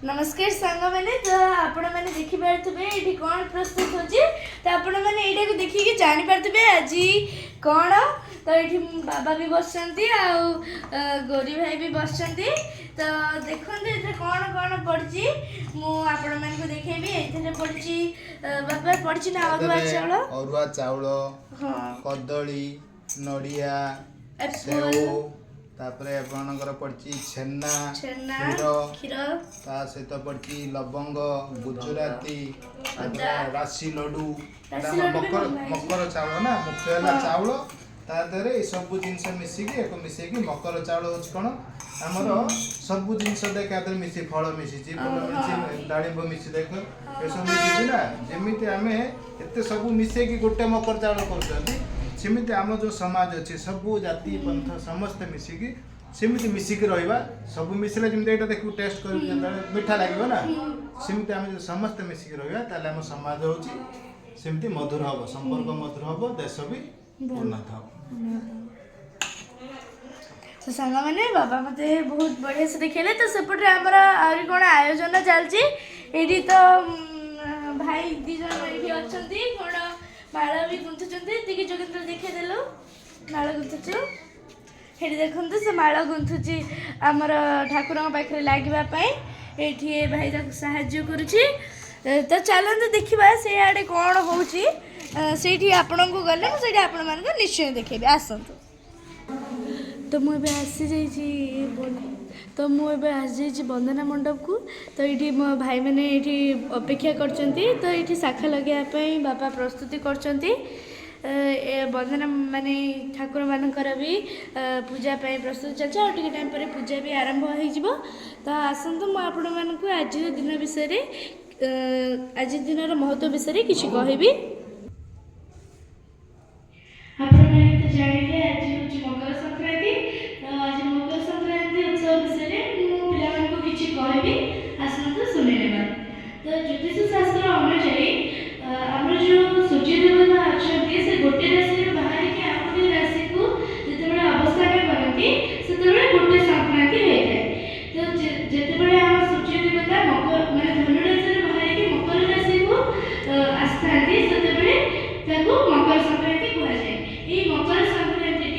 नमस्कार सांग मैंने तो आपण मैंने देखि पारथुबे एठी कोन प्रस्तुत होची तो आपण मैंने एटा को देखि के जानि पारथुबे आज कोन तो एठी बाबा भी बसचंती आ गोरी भाई भी बसचंती तो देखंते एथे कोन कोन पड़ची मु आपण मैंने को देखेबी एथे पड़ची बाबा पड़ची ना अरुआ चाउल हां कदली नडिया सेव तापरे आपनकर पड़ची छेना खीर ता सहित पड़ची लवंग गुजराती राशि लड्डू मकर चाउल ना मुख्य है चाउल ता देरे सब जिनस मिसिकी एक मिसेकी मकर चाउल होच कोन हमर सब जिनस देख आदर मिसी फल मिसी फल मिसी डाळिंब मिसी देख ए सब मिसी ना जेमिति आमे एते सब मिसेकी गोटे मकर चाउल करछंती सेमिति आम जो समाज अच्छे सबू जाति पंथ समस्त मिसिकी सेमिति मिसिकी रहिबा सब मिसिले जेमिति एटा देखु टेस्ट कर मीठा लागबो ना सेमिति आम जो समस्त मिसिकी रहिबा ताले हम समाज होची सेमिति मधुर हबो संपर्क मधुर हबो देश भी उन्नत हबो। तो सांग मैंने बाबा मते बहुत बढ़िया से देखेले तो सेपटे हमर आरी कोन आयोजन चलची एठी तो भाई दी जन एठी अछंती कोन माला भी गुंथुचंती तिके जोगिंद्र देखे देलो माला गुंथुचु हेडी देखंतु से माला गुंथुची हमर ठाकुरଙ୍କ पाखरे लागिबा पई एठी भाई ताको सहाय्य करूची तो चलंतु देखिबा से आडे कोन होउची सेठी आपनको गले मु सेठी आपण मान निश्चय देखेबी आसंतु तो मुझे आसी जाइए तो मुझे आसी जाइए वंदना मंडप को तो ये मो भाई मैंने ये अपेक्षा करचंती तो ये शाखा लगाइए बापा प्रस्तुति करचंती वंदना माने ठाकुर मानकर भी पूजा पाई प्रस्तुति चलছে और टिके टाइम पर पूजा भी आरंभ हो तो आसतु मुझे आपण मानक आज दिन विषय आज दिन महत्व विषय किसी कहबी आपण माने तो जानिले आज होची मकर संक्रांति तो आज मकर संक्रांति उत्सव विषय मु पिलामान को किछि कहबी आसंतु सुनि लेबा तो ज्योतिष शास्त्र अनुसार हमर जो सूर्य देवता अछंती से गोटे राशि रे बाहर के आउटे राशि को जेतेबेले अवस्थान करंती सेतेबेले गोटे संक्रांति होय तो जेतेबेले हम सूर्य देवता मकर माने धनु राशि रे बाहर के मकर राशि को आस्थांती सेतेबेले ताको मकर संक्रांति कहै जाय। मकर संक्रांति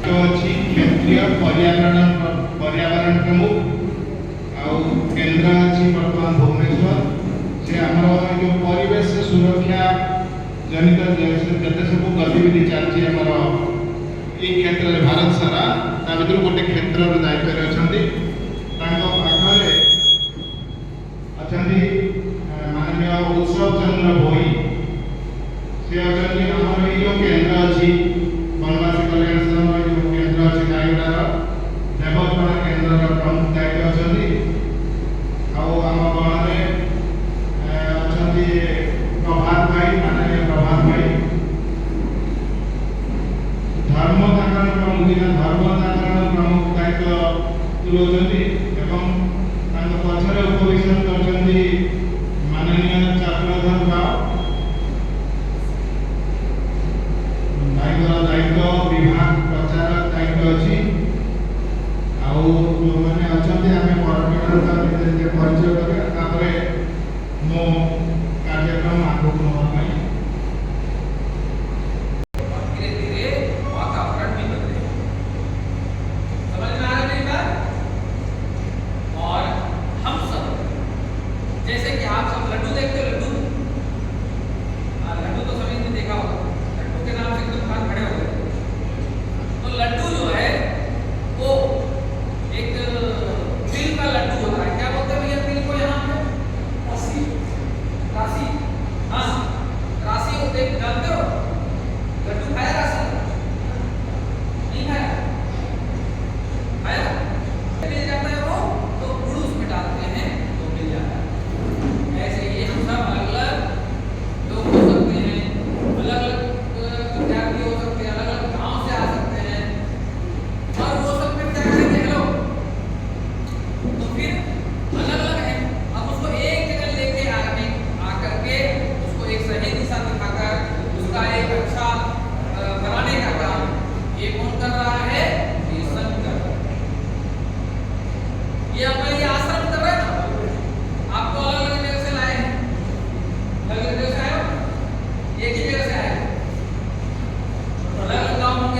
तो अच्छी क्षेत्रीय पर्यावरण प्रमुख आउ केंद्र अच्छी वर्तमान भुवनेश्वर से आमर जो परिवेश सुरक्षा जनित जते सब गतिविधि चलती आमर ये क्षेत्र में भारत सारा ता भर गोटे क्षेत्र दायित्व अच्छा पाखे अच्छा माननीय उत्सव चंद्र भोई से अच्छा आमर ये केंद्र अच्छी बनवासी कल्याण सदन जो केंद्र अच्छी दायित्व देवपड़ा केंद्र प्रमुख दायित्व अच्छा आम गण में अच्छा प्रभात भाई माननीय प्रभात भाई धर्म जागरण प्रमुख धर्म जागरण प्रमुख दायित्व तुलाउछन्ति एवं पछरे उपवेशन करछन्ति माननीय चक्रधर राव दायित्व विभाग प्रचार दायित्व अच्छी आउ जो मैंने अच्छा आम परिचय करें मो कार्यक्रम आगे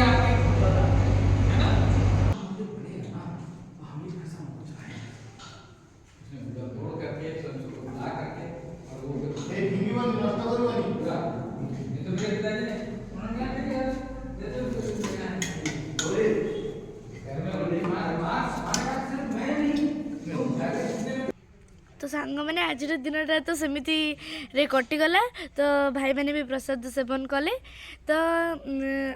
नापी तो सांग मैंने आज दिनटा तो सेमती रे कटिगला तो भाई मैंने भी प्रसाद सेवन कले तो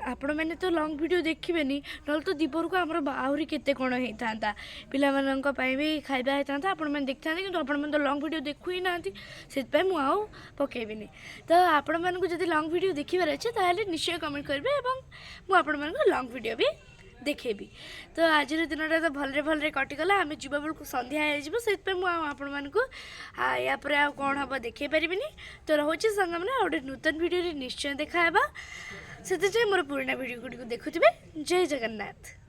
आपण मैंने तो लॉन्ग वीडियो देखिए ना तो दीपर को आमर आहरी केते कौन होता पाई भी खाଇବା होता आपण मैंने देखता कि आपण मैंने तो लॉन्ग वीडियो देखु ही ना से मुझे पकेबिनी तो आपण मानक जब लॉन्ग वीडियो देखार अच्छे ताहले निश्चय कमेंट करेंगे और मुझे लॉन्ग वीडियो भी देखेबी तो आज दिनटा तो भलरे भलरे कटिगला आम जीवा बेलू संध्या हो या कौन हम देखे पारि तो रोचे सांग मैंने गोटे नूतन वीडियो निश्चय देखा से मोर पुराना वीडियो गुड़ी देखुवे जय जगन्नाथ।